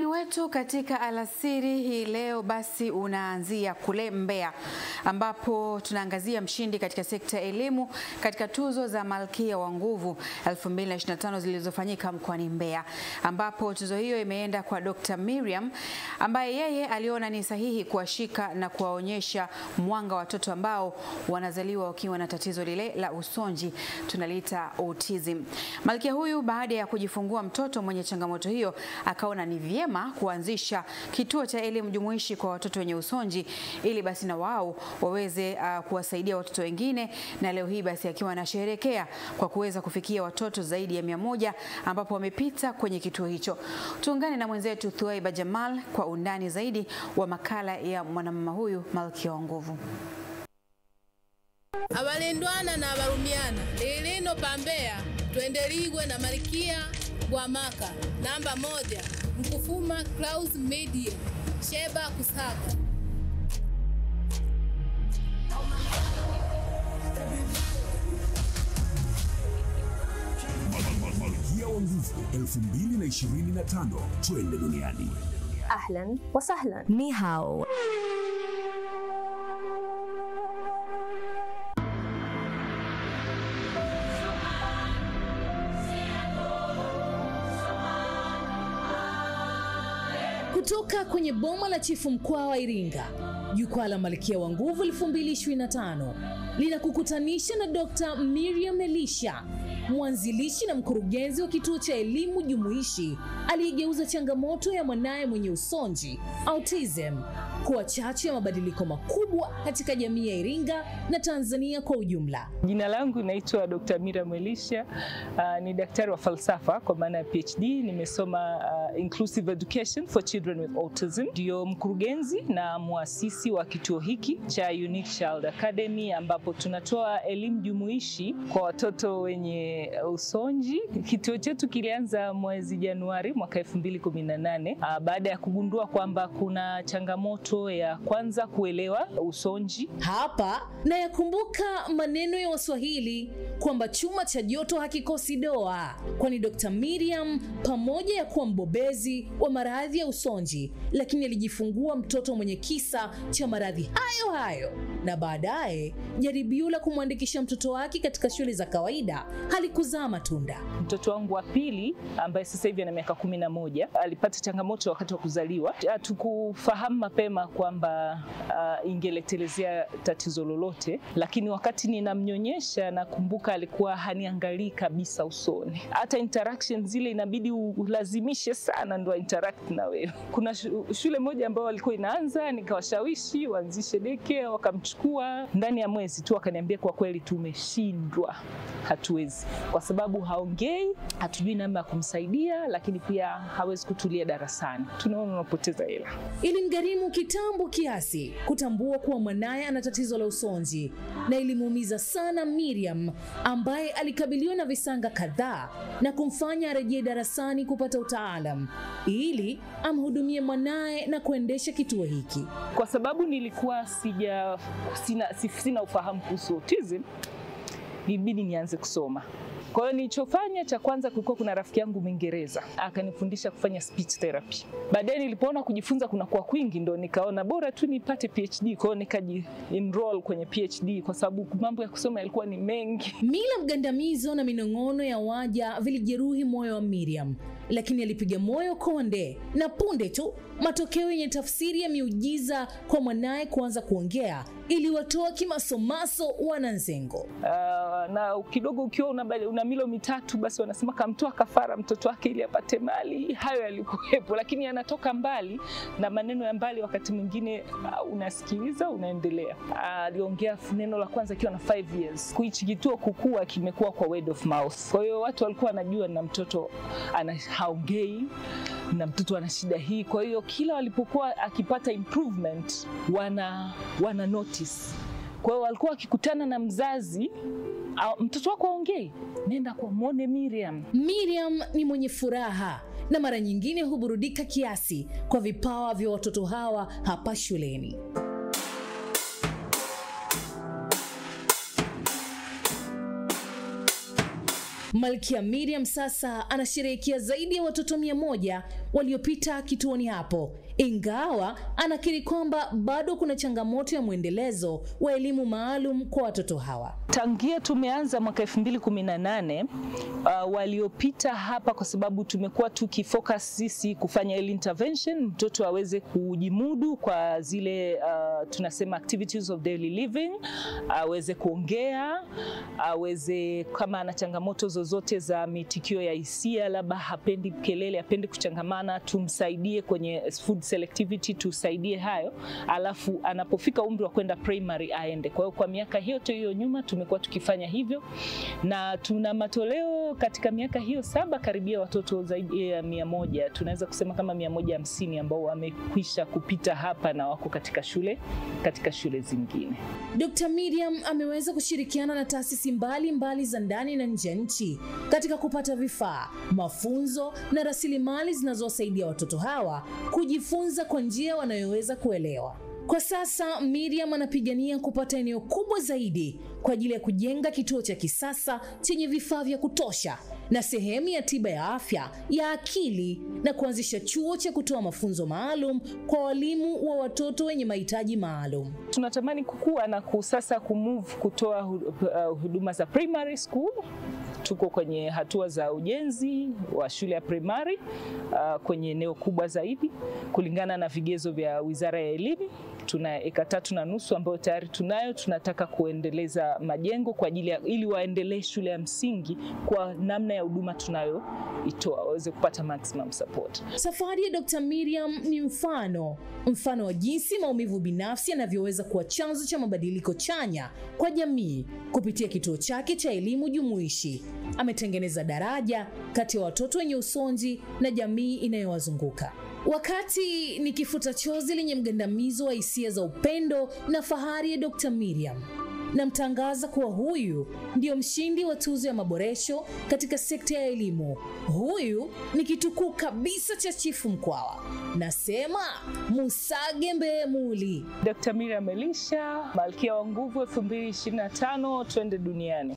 Wetu katika alasiri hii leo basi unaanzia kule Mbeya, ambapo tunaangazia mshindi katika sekta ya elimu katika tuzo za Malkia wa Nguvu 2025 zilizofanyika mkoani Mbeya, ambapo tuzo hiyo imeenda kwa Dr. Miriam ambaye yeye aliona ni sahihi kuwashika na kuwaonyesha mwanga watoto ambao wanazaliwa wakiwa na tatizo lile la usonji, tunaliita autism. Malkia huyu baada ya kujifungua mtoto mwenye changamoto hiyo akaona ni vyema kuanzisha kituo cha elimu jumuishi kwa watoto wenye usonji ili basi na wao waweze kuwasaidia watoto wengine, na leo hii basi akiwa anasherehekea kwa kuweza kufikia watoto zaidi ya 100 ambapo wamepita kwenye kituo hicho. Tuungane na mwenzetu Thuaiba Jamal kwa undani zaidi wa makala ya mwanamama huyu Malkia wa Nguvu. Abalendwana na abarumiana leleno pambea tuendeligwe na Malkia wa Maka namba 1 Mkufuma Clouds Media Sheba Kusaka. Malkia wa Nguvu 2025, twende duniani. Ahlan wa sahlan. Ni hao. Kutoka kwenye boma la chifu mkoa wa Iringa, jukwaa la Malkia wa Nguvu 2025 linakukutanisha na Dr. Miriam Elisha, mwanzilishi na mkurugenzi wa kituo cha elimu jumuishi aliyegeuza changamoto ya mwanae mwenye usonji autism kuwa chachu ya mabadiliko makubwa katika jamii ya Iringa na Tanzania kwa ujumla. Jina langu naitwa Dr. Miriam Elisha, ni daktari wa falsafa kwa maana ya PhD. Nimesoma Inclusive Education for Children with Autism. Ndio mkurugenzi na muasisi wa kituo hiki cha Unique Child Academy, ambapo tunatoa elimu jumuishi kwa watoto wenye usonji. Kituo chetu kilianza mwezi Januari mwaka 2018 baada ya kugundua kwamba kuna changamoto ya kwanza kuelewa usonji. Hapa na yakumbuka maneno ya Waswahili kwamba chuma cha joto hakikosi doa, kwani Dr. Miriam pamoja ya kuwa mbobezi wa maradhi ya usonji, lakini alijifungua mtoto mwenye kisa cha maradhi hayo hayo, na baadaye jaribio la kumwandikisha mtoto wake katika shule za kawaida halikuzaa matunda. Mtoto wangu wa pili ambaye sasa hivi ana miaka 11 alipata changamoto wakati wa kuzaliwa. Hatukufahamu mapema kwamba ingeletelezea tatizo lolote, lakini wakati ninamnyonyesha nakumbuka alikuwa haniangalii kabisa usoni. Hata interaction zile inabidi ulazimishe sana ndo interact na wewe. Kuna shule moja ambayo walikuwa inaanza, nikawashawishi waanzishe daycare, wakamchukua. Ndani ya mwezi tu akaniambia kwa kweli tumeshindwa, hatuwezi, kwa sababu haongei, hatujui namna ya kumsaidia, lakini pia hawezi kutulia darasani. Tunaona unapoteza hela. Ilimgharimu kitambo kiasi kutambua kuwa mwanaye ana tatizo la usonji, na ilimuumiza sana Miriam ambaye alikabiliwa na visanga kadhaa na kumfanya arejee darasani kupata utaalamu ili amhudumie mwanaye na kuendesha kituo hiki. Kwa sababu nilikuwa sina ufahamu kuhusu autism, ilibidi nianze kusoma. Kwa hiyo nilichofanya cha kwanza, kulikuwa kuna rafiki yangu Mwingereza akanifundisha kufanya speech therapy. Baadaye nilipoona kujifunza kuna kwa kwingi, ndo nikaona bora tu nipate PhD. Kwa hiyo nikaji-enroll kwenye PhD kwa sababu mambo ya kusoma yalikuwa ni mengi. Mila mgandamizo na minong'ono ya waja vilijeruhi moyo wa Miriam, lakini alipiga moyo konde, na punde tu matokeo yenye tafsiri ya miujiza kwa mwanae kuanza kuongea ili watoa kimasomaso wananzengo. Na kidogo ukiwa una milo mitatu basi wanasema kamtoa kafara mtoto wake ili apate mali. Hayo yalikuwepo, lakini anatoka mbali na maneno ya mbali. Wakati mwingine unasikiliza unaendelea. Aliongea neno la kwanza akiwa na 5 years. Kuichi kituo kukua kimekuwa kwa word of mouth. Kwa hiyo watu walikuwa wanajua na mtoto haongei na mtoto ana shida hii. Kwa hiyo kila walipokuwa akipata improvement wana notice. Kwa hiyo walikuwa wakikutana na mzazi, mtoto wako aongei, nenda kwa muone Miriam. Miriam ni mwenye furaha na mara nyingine huburudika kiasi kwa vipawa vya watoto hawa hapa shuleni. Malkia Miriam sasa anasherehekea zaidi ya watoto 100 waliopita kituoni hapo, ingawa anakiri kwamba bado kuna changamoto ya mwendelezo wa elimu maalum kwa watoto hawa. Tangia tumeanza mwaka 2018 waliopita hapa, kwa sababu tumekuwa tukifocus sisi kufanya early intervention, mtoto aweze kujimudu kwa zile tunasema activities of daily living, aweze kuongea, aweze kama ana changamoto zozote za mitikio ya hisia, labda hapendi kelele, hapendi kuchangamana, tumsaidie kwenye food selectivity, tusaidie hayo, alafu anapofika umri wa kwenda primary aende. Kwa hiyo kwa miaka hiyo nyuma tumekuwa tukifanya hivyo, na tuna matoleo katika miaka hiyo 7 karibia watoto zaidi ya 100, tunaweza kusema kama 150 ambao wamekwisha kupita hapa na wako katika shule zingine. Dr. Miriam ameweza kushirikiana na taasisi mbalimbali za ndani na nje ya nchi katika kupata vifaa, mafunzo na rasilimali zinazowasaidia watoto hawa kujifunza kwa njia wanayoweza kuelewa. Kwa sasa Miriam anapigania kupata eneo kubwa zaidi kwa ajili ya kujenga kituo cha kisasa chenye vifaa vya kutosha na sehemu ya tiba ya afya ya akili, na kuanzisha chuo cha kutoa mafunzo maalum kwa walimu wa watoto wenye mahitaji maalum. Tunatamani kukua na sasa kumove kutoa huduma za primary school. Tuko kwenye hatua za ujenzi wa shule ya primary kwenye eneo kubwa zaidi kulingana na vigezo vya Wizara ya Elimu. Tuna eka 3.5 ambayo tayari tunayo. Tunataka kuendeleza majengo kwa ajili ya ili waendelee shule ya msingi kwa namna ya huduma tunayoitoa, waweze kupata maximum support. Safari ya Dr. Miriam ni mfano wa jinsi maumivu binafsi yanavyoweza kuwa chanzo cha mabadiliko chanya kwa jamii kupitia kituo chake cha elimu jumuishi. Ametengeneza daraja kati ya watoto wenye usonji na jamii inayowazunguka. Wakati ni kifuta chozi lenye mgandamizo wa hisia za upendo na fahari ya Dr. Miriam, namtangaza kuwa huyu ndio mshindi wa tuzo ya maboresho katika sekta ya elimu. Huyu ni kitukuu kabisa cha Chifu Mkwawa. Nasema Musage Mbemuli. Dr. Miriam Melisha, Malkia wa Nguvu 2025, twende duniani.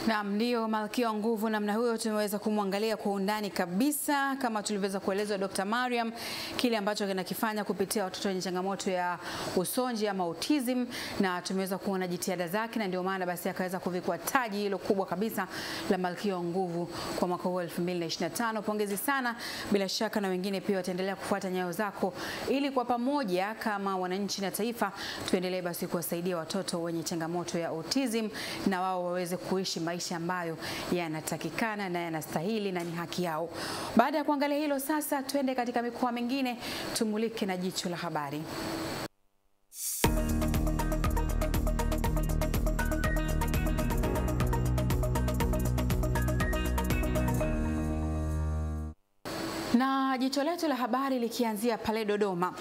Naam, ndio Malkia wa Nguvu namna huyo. Tumeweza kumwangalia kwa undani kabisa kama tulivyoweza kuelezwa Dr. Mariam, kile ambacho kinakifanya kupitia watoto wenye changamoto ya usonji ama autism, na tumeweza kuona jitihada zake, na ndio maana basi akaweza kuvikwa taji hilo kubwa kabisa la Malkia wa Nguvu kwa mwaka huu 2025. Pongezi sana, bila shaka na wengine pia wataendelea kufuata nyayo zako, ili kwa pamoja kama wananchi na taifa tuendelee basi kuwasaidia watoto wenye changamoto ya autism na wao waweze kuishi maisha ambayo yanatakikana na yanastahili na ni haki yao. Baada ya kuangalia hilo, sasa twende katika mikoa mingine, tumulike na jicho la habari. Na jicho letu la habari likianzia pale Dodoma.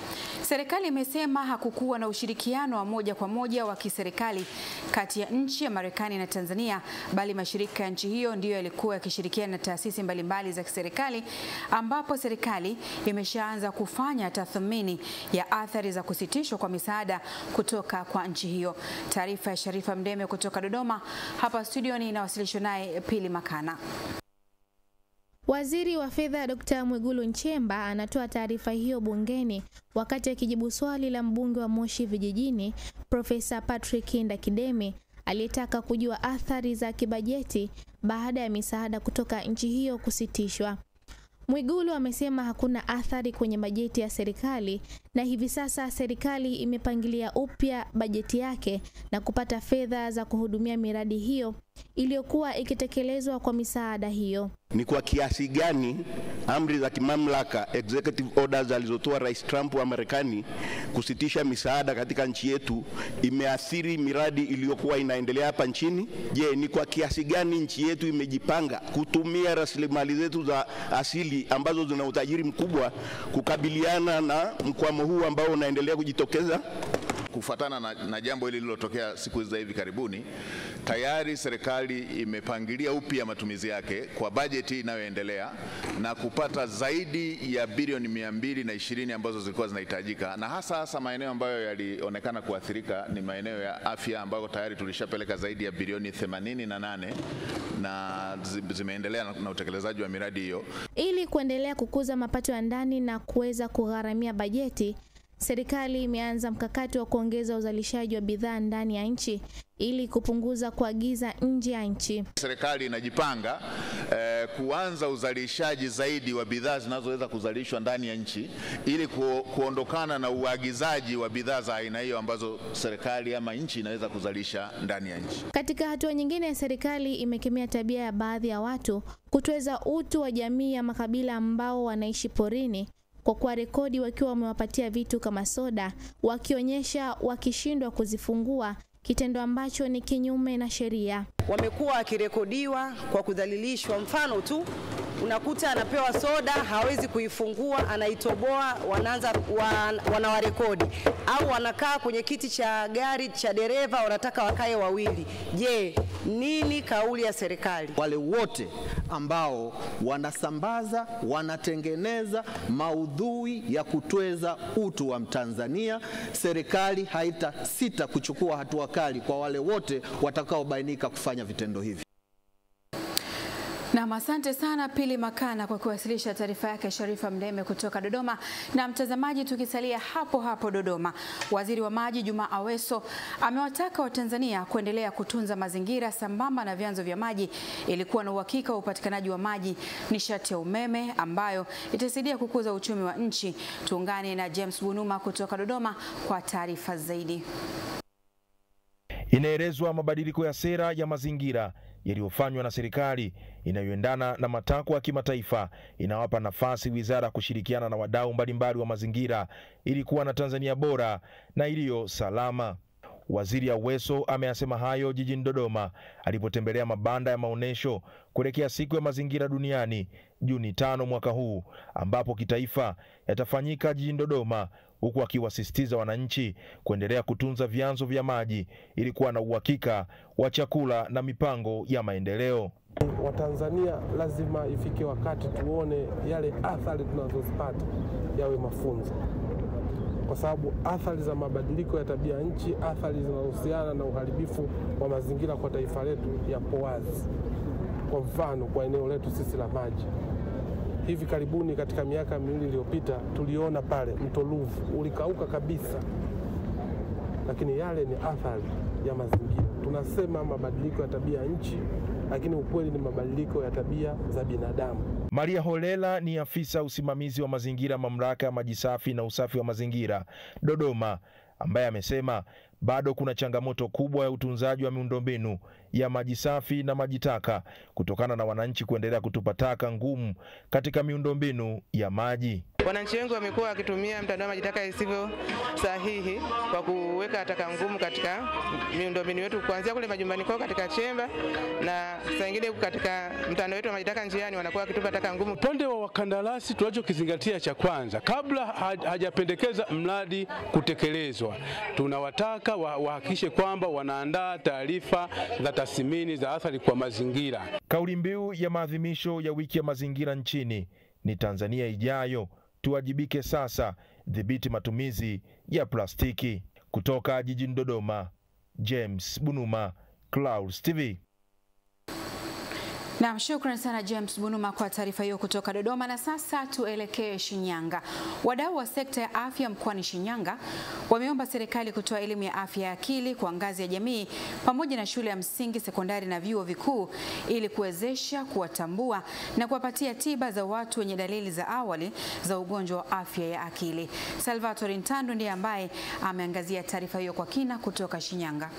Serikali imesema hakukuwa na ushirikiano wa moja kwa moja wa kiserikali kati ya nchi ya Marekani na Tanzania, bali mashirika ya nchi hiyo ndiyo yalikuwa yakishirikiana na taasisi mbalimbali za kiserikali, ambapo serikali imeshaanza kufanya tathmini ya athari za kusitishwa kwa misaada kutoka kwa nchi hiyo. Taarifa ya Sharifa Mdeme kutoka Dodoma, hapa studioni inawasilishwa naye Pili Makana. Waziri wa Fedha Dr. Mwigulu Nchemba anatoa taarifa hiyo bungeni wakati akijibu swali la mbunge wa Moshi Vijijini Profesa Patrick Ndakidemi aliyetaka kujua athari za kibajeti baada ya misaada kutoka nchi hiyo kusitishwa. Mwigulu amesema hakuna athari kwenye bajeti ya serikali na hivi sasa serikali imepangilia upya bajeti yake na kupata fedha za kuhudumia miradi hiyo iliyokuwa ikitekelezwa kwa misaada hiyo. Ni kwa kiasi gani amri za kimamlaka executive orders alizotoa Rais Trump wa Marekani kusitisha misaada katika nchi yetu imeathiri miradi iliyokuwa inaendelea hapa nchini? Je, ni kwa kiasi gani nchi yetu imejipanga kutumia rasilimali zetu za asili ambazo zina utajiri mkubwa kukabiliana na mkwamo huu ambao unaendelea kujitokeza? kufuatana na jambo hili lililotokea siku za hivi karibuni, tayari serikali imepangilia upya matumizi yake kwa bajeti inayoendelea na kupata zaidi ya bilioni 220 ambazo zilikuwa zinahitajika, na hasa maeneo ambayo yalionekana kuathirika ni maeneo ya afya ambayo tayari tulishapeleka zaidi ya bilioni 88 na zimeendelea na utekelezaji wa miradi hiyo. Ili kuendelea kukuza mapato ya ndani na kuweza kugharamia bajeti, serikali imeanza mkakati wa kuongeza uzalishaji wa bidhaa ndani ya nchi ili kupunguza kuagiza nje ya nchi. Serikali inajipanga kuanza uzalishaji zaidi wa bidhaa zinazoweza kuzalishwa ndani ya nchi ili kuondokana na uagizaji wa bidhaa za aina hiyo ambazo serikali ama nchi inaweza kuzalisha ndani ya nchi. Katika hatua nyingine, serikali imekemea tabia ya baadhi ya watu kutweza utu wa jamii ya makabila ambao wanaishi porini kwa kuwa rekodi wakiwa wamewapatia vitu kama soda, wakionyesha wakishindwa kuzifungua, kitendo ambacho ni kinyume na sheria. Wamekuwa wakirekodiwa kwa kudhalilishwa. Mfano tu, unakuta anapewa soda, hawezi kuifungua, anaitoboa, wanawarekodi. Au wanakaa kwenye kiti cha gari cha dereva, wanataka wakae wawili. Je, nini kauli ya serikali? Wale wote ambao wanasambaza, wanatengeneza maudhui ya kutweza utu wa Mtanzania, serikali haitasita kuchukua hatua kali kwa wale wote watakaobainika kufanya vitendo hivi. Na asante sana Pili Makana kwa kuwasilisha taarifa yake. Sharifa Mdeme kutoka Dodoma. Na mtazamaji, tukisalia hapo hapo Dodoma, Waziri wa Maji Juma Aweso amewataka Watanzania kuendelea kutunza mazingira sambamba na vyanzo vya maji ili kuwa na uhakika wa upatikanaji wa maji, nishati ya umeme ambayo itasaidia kukuza uchumi wa nchi. Tuungane na James Bunuma kutoka Dodoma kwa taarifa zaidi. Inaelezwa mabadiliko ya sera ya mazingira yaliyofanywa na serikali inayoendana na matakwa ya kimataifa inawapa nafasi wizara kushirikiana na wadau mbalimbali wa mazingira ili kuwa na Tanzania bora na iliyo salama. Waziri Aweso ameyasema hayo jijini Dodoma alipotembelea mabanda ya maonesho kuelekea siku ya mazingira duniani Juni 5 mwaka huu, ambapo kitaifa yatafanyika jijini Dodoma, huku akiwasisitiza wananchi kuendelea kutunza vyanzo vya maji ili kuwa na uhakika wa chakula na mipango ya maendeleo. Watanzania lazima ifike wakati tuone yale athari tunazozipata yawe mafunzo, kwa sababu athari za mabadiliko ya tabia nchi, athari zinazohusiana na uharibifu wa mazingira kwa taifa letu yapo wazi. Kwa mfano, kwa eneo letu sisi la maji, hivi karibuni katika miaka miwili iliyopita tuliona pale mto Ruvu ulikauka kabisa, lakini yale ni athari ya mazingira. Tunasema mabadiliko ya tabia nchi, lakini ukweli ni mabadiliko ya tabia za binadamu. Maria Holela ni afisa usimamizi wa mazingira Mamlaka ya Maji Safi na Usafi wa Mazingira Dodoma, ambaye amesema bado kuna changamoto kubwa ya utunzaji wa miundombinu ya maji safi na maji taka kutokana na wananchi kuendelea kutupa taka ngumu katika miundombinu ya maji. Wananchi wengi wamekuwa wakitumia mtandao wa maji taka isivyo sahihi kwa kuweka taka ngumu katika miundombinu yetu, kuanzia kule majumbani kwao katika chemba, na saa nyingine katika mtandao wetu wa maji taka njiani wanakuwa wakitupa taka ngumu. Upande wa wakandarasi, tunachokizingatia cha kwanza, kabla hajapendekeza mradi kutekelezwa, tunawataka wahakikishe kwamba wanaandaa taarifa za tathmini za athari kwa mazingira. Kauli mbiu ya maadhimisho ya wiki ya mazingira nchini ni Tanzania ijayo, tuwajibike sasa, dhibiti matumizi ya plastiki. Kutoka jijini Dodoma, James Bunuma, Clouds TV. Na shukrani sana James Bunuma kwa taarifa hiyo kutoka Dodoma. Na sasa tuelekee Shinyanga. Wadau wa sekta ya afya mkoani Shinyanga wameomba serikali kutoa elimu ya afya ya akili kwa ngazi ya jamii pamoja na shule ya msingi, sekondari na vyuo vikuu ili kuwezesha kuwatambua na kuwapatia tiba za watu wenye dalili za awali za ugonjwa wa afya ya akili. Salvatore Ntando ndiye ambaye ameangazia taarifa hiyo kwa kina kutoka Shinyanga.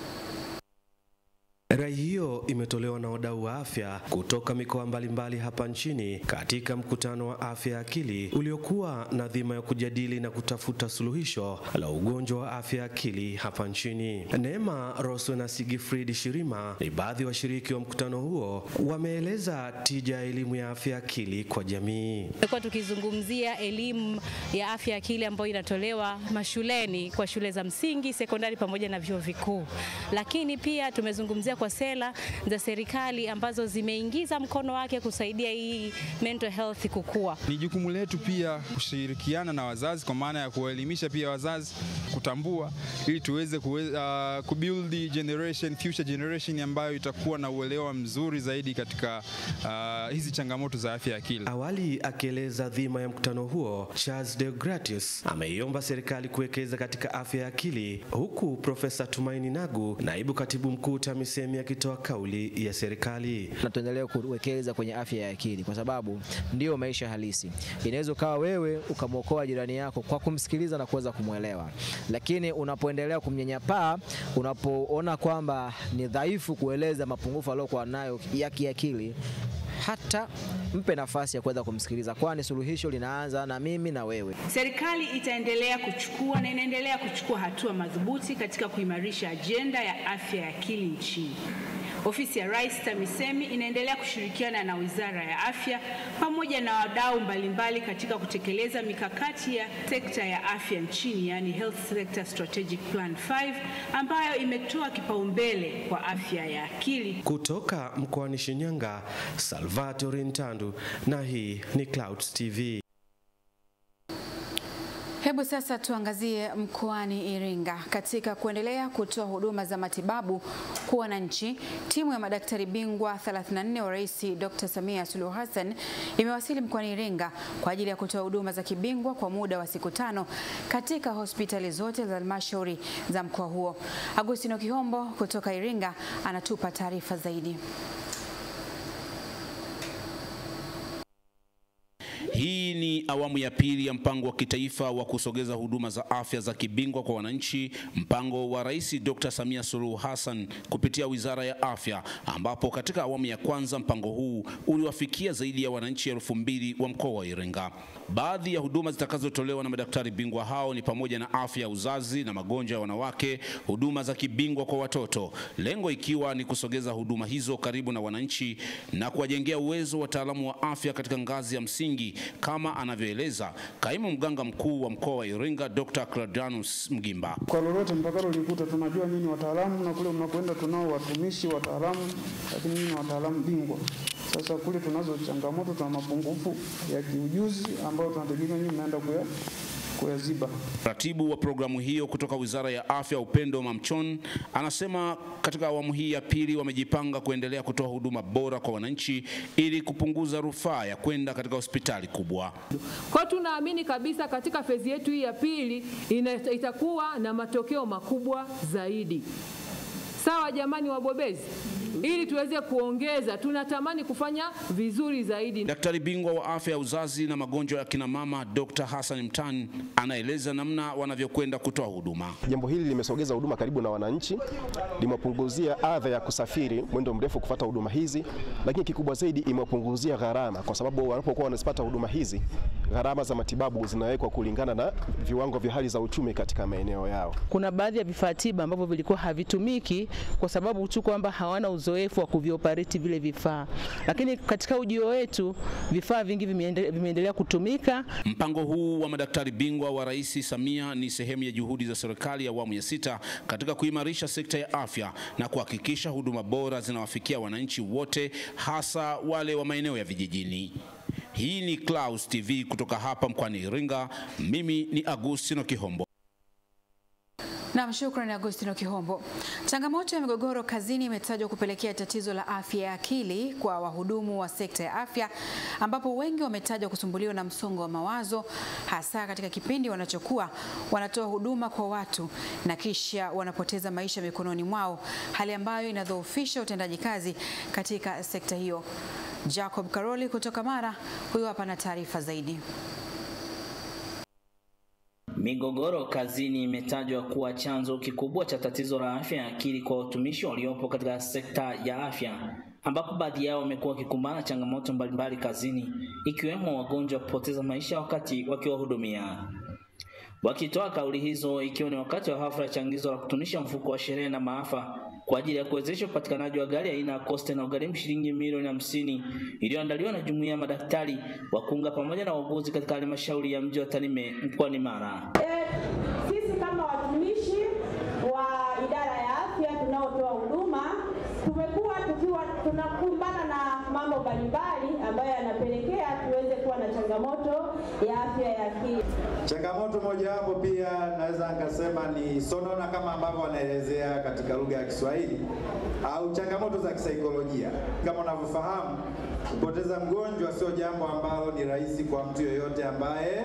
Rai hiyo imetolewa na wadau wa afya kutoka mikoa mbalimbali hapa nchini katika mkutano wa afya ya akili uliokuwa na dhima ya kujadili na kutafuta suluhisho la ugonjwa wa afya ya akili hapa nchini. Neema Roswe na Sigifridi Shirima ni baadhi ya washiriki wa mkutano huo, wameeleza tija ya elimu ya afya ya akili kwa jamii. Tulikuwa tukizungumzia elimu ya afya ya akili ambayo inatolewa mashuleni kwa shule za msingi, sekondari pamoja na vyuo vikuu. Lakini pia tumezungumzia kwa sera za serikali ambazo zimeingiza mkono wake kusaidia hii mental health kukua. Ni jukumu letu pia kushirikiana na wazazi, kwa maana ya kuelimisha pia wazazi kutambua, ili tuweze kubuild generation, future generation ambayo itakuwa na uelewa mzuri zaidi katika hizi changamoto za afya ya akili. Awali akieleza dhima ya mkutano huo, Charles Deogratius ameiomba serikali kuwekeza katika afya ya akili, huku Profesa Tumaini Nagu, naibu katibu mkuu TAMISEMI, akitoa kauli ya serikali. Na tuendelee kuwekeza kwenye afya ya akili kwa sababu ndio maisha halisi. Inaweza kawa wewe ukamwokoa jirani yako kwa kumsikiliza na kuweza kumuelewa, lakini unapoendelea kumnyanyapaa, unapoona kwamba ni dhaifu kueleza mapungufu aliyokuwa nayo ya kiakili, hata mpe nafasi ya kuweza kumsikiliza, kwani suluhisho linaanza na mimi na wewe. Serikali itaendelea kuchukua na inaendelea kuchukua hatua madhubuti katika kuimarisha ajenda ya afya ya akili nchini. Ofisi ya Rais TAMISEMI inaendelea kushirikiana na Wizara ya Afya pamoja na wadau mbalimbali katika kutekeleza mikakati ya sekta ya afya nchini, yani Health Sector Strategic Plan 5, ambayo imetoa kipaumbele kwa afya ya akili. Kutoka mkoani Shinyanga, Salvatore Ntandu, na hii ni Clouds TV. Hebu sasa tuangazie mkoani Iringa. Katika kuendelea kutoa huduma za matibabu kwa wananchi, timu ya madaktari bingwa 34 wa Rais Dr. Samia Suluhu Hassan imewasili mkoani Iringa kwa ajili ya kutoa huduma za kibingwa kwa muda wa siku 5 katika hospitali zote za halmashauri za mkoa huo. Agustino Kihombo kutoka Iringa anatupa taarifa zaidi. Hii ni awamu ya pili ya mpango wa kitaifa wa kusogeza huduma za afya za kibingwa kwa wananchi, mpango wa Rais Dr. Samia Suluhu Hassan kupitia Wizara ya Afya, ambapo katika awamu ya kwanza mpango huu uliwafikia zaidi ya wananchi 2,000 wa mkoa wa Iringa. Baadhi ya huduma zitakazotolewa na madaktari bingwa hao ni pamoja na afya ya uzazi na magonjwa ya wanawake, huduma za kibingwa kwa watoto, lengo ikiwa ni kusogeza huduma hizo karibu na wananchi na kuwajengea uwezo wataalamu wa afya katika ngazi ya msingi, kama anavyoeleza kaimu mganga mkuu wa mkoa wa Iringa Dr. Claudianus Mgimba. Kwa lolote mpakalo likuta tunajua nini wataalamu, na kule mnapoenda tunao watumishi wataalamu, lakini nini wataalamu bingwa. Sasa kule tunazo changamoto, tuna mapungufu ya kiujuzi ambayo tunategemea nyinyi mnaenda kuyaziba. Ratibu wa programu hiyo kutoka Wizara ya Afya Upendo Mamchon anasema katika awamu hii ya pili wamejipanga kuendelea kutoa huduma bora kwa wananchi ili kupunguza rufaa ya kwenda katika hospitali kubwa. Kwa tunaamini kabisa katika fezi yetu hii ya pili itakuwa na matokeo makubwa zaidi. Sawa jamani wabobezi? Ili tuweze kuongeza, tunatamani kufanya vizuri zaidi. Daktari bingwa wa afya ya uzazi na magonjwa ya kina mama Dr. Hassan Mtan anaeleza namna wanavyokwenda kutoa huduma. Jambo hili limesogeza huduma karibu na wananchi, limewapunguzia adha ya kusafiri mwendo mrefu kufuata huduma hizi, lakini kikubwa zaidi imewapunguzia gharama, kwa sababu wanapokuwa wanapata huduma hizi, gharama za matibabu zinawekwa kulingana na viwango vya hali za uchumi katika maeneo yao. Kuna baadhi ya vifaa tiba ambavyo vilikuwa havitumiki kwa sababu tu kwamba hawana uzoefu wa kuvioperate vile vifaa, lakini katika ujio wetu vifaa vingi vimeendelea kutumika. Mpango huu wa madaktari bingwa wa Rais Samia ni sehemu ya juhudi za serikali ya awamu ya 6 katika kuimarisha sekta ya afya na kuhakikisha huduma bora zinawafikia wananchi wote, hasa wale wa maeneo ya vijijini. Hii ni Clouds TV kutoka hapa mkoani Iringa. Mimi ni Agustino Kihombo. Na shukrani Agustino Kihombo. Changamoto ya migogoro kazini imetajwa kupelekea tatizo la afya ya akili kwa wahudumu wa sekta ya afya, ambapo wengi wametajwa kusumbuliwa na msongo wa mawazo, hasa katika kipindi wanachokuwa wanatoa huduma kwa watu na kisha wanapoteza maisha mikononi mwao, hali ambayo inadhoofisha utendaji kazi katika sekta hiyo. Jacob Karoli kutoka Mara, huyu hapa na taarifa zaidi. Migogoro kazini imetajwa kuwa chanzo kikubwa cha tatizo la afya ya akili kwa watumishi waliopo katika sekta ya afya, ambapo baadhi yao wamekuwa wakikumbana na changamoto mbalimbali kazini, ikiwemo wagonjwa kupoteza maisha wakati wakiwahudumia. Wakitoa kauli hizo ikiwa ni wakati wa hafla ya changizo la kutunisha mfuko wa sherehe na maafa kwa ajili ya kuwezesha upatikanaji wa gari aina ya Coaster na ugharimu shilingi milioni 50 iliyoandaliwa na jumuiya ya madaktari, wakunga pamoja na wauguzi katika halmashauri ya mji wa Tarime mkoani Mara. Sisi kama watumishi wa idara ya afya tunaotoa huduma tumekuwa tunakumbana na mambo mbalimbali ambayo yanapelekea tuweze kuwa na changamoto ya afya ya akili. Changamoto moja hapo pia naweza nikasema ni sonona kama ambavyo wanaelezea katika lugha ya Kiswahili, au changamoto za kisaikolojia. Kama unavyofahamu, kupoteza mgonjwa sio jambo ambalo ni rahisi kwa mtu yoyote ambaye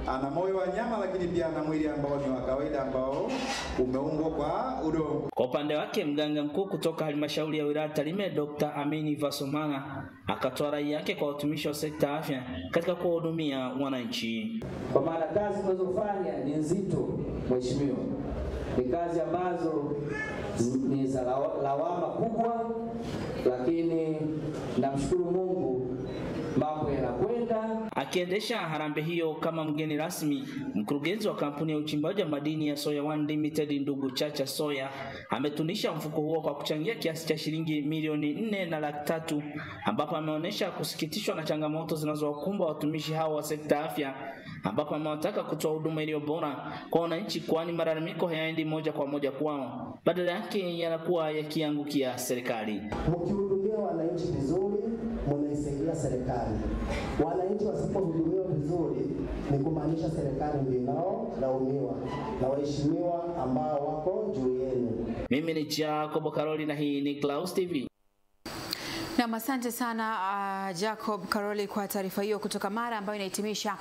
ana moyo wa nyama, lakini pia ana mwili ambao ni wa kawaida ambao umeumbwa kwa udongo. Kwa upande wake, mganga mkuu kutoka halmashauri ya wilaya Tarime Dr. Amini Vasomana akatoa rai yake kwa watumishi wa sekta ya afya katika kuwahudumia wananchi. Kwa maana kazi tunazofanya ni nzito, mheshimiwa. Ni kazi ambazo ni za lawama kubwa, lakini namshukuru Mungu mambo yanakwenda. Akiendesha harambee hiyo kama mgeni rasmi, mkurugenzi wa kampuni ya uchimbaji wa madini ya Soya One Limited ndugu Chacha Soya ametunisha mfuko huo kwa kuchangia kiasi cha shilingi milioni 4.3, ambapo ameonyesha kusikitishwa na changamoto zinazowakumba watumishi hao wa sekta afya, ambapo amewataka kutoa huduma iliyo bora kwa wananchi, kwani malalamiko hayaendi moja kwa moja kwao, badala yake yanakuwa yakiangukia serikali. Mkihudumia wananchi vizuri, mnaisaidia serikali. Wananchi wasipohudumiwa vizuri, ni kumaanisha serikali ndio inaolaumiwa na waheshimiwa ambao wako juu yenu. Mimi ni Jacob Karoli na hii ni Clouds TV. Na asante sana Jacob Karoli kwa taarifa hiyo kutoka Mara, ambayo inahitimisha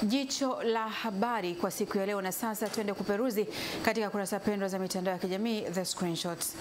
jicho la habari kwa siku ya leo. Na sasa twende kuperuzi katika kurasa pendwa za mitandao ya kijamii, The Screenshots.